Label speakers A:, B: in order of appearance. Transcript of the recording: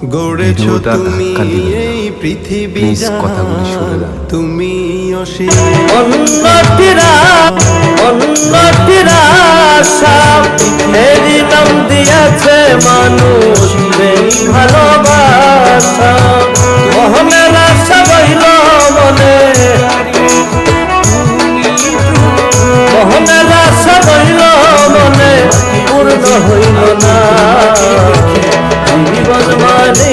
A: ভিডিওটা ধাক্কা দিবেন না, প্লিজ কথাগুলি শুনে যান।
B: তুমি
C: অন্যটিরা এরই নাম দিয়েছে মানুষ প্রেম ভালোবাসা। মোহনের আশা বইল মনে, মোহনের আশা বইল মনে, পূর্ণ হইল না। জীবন মানে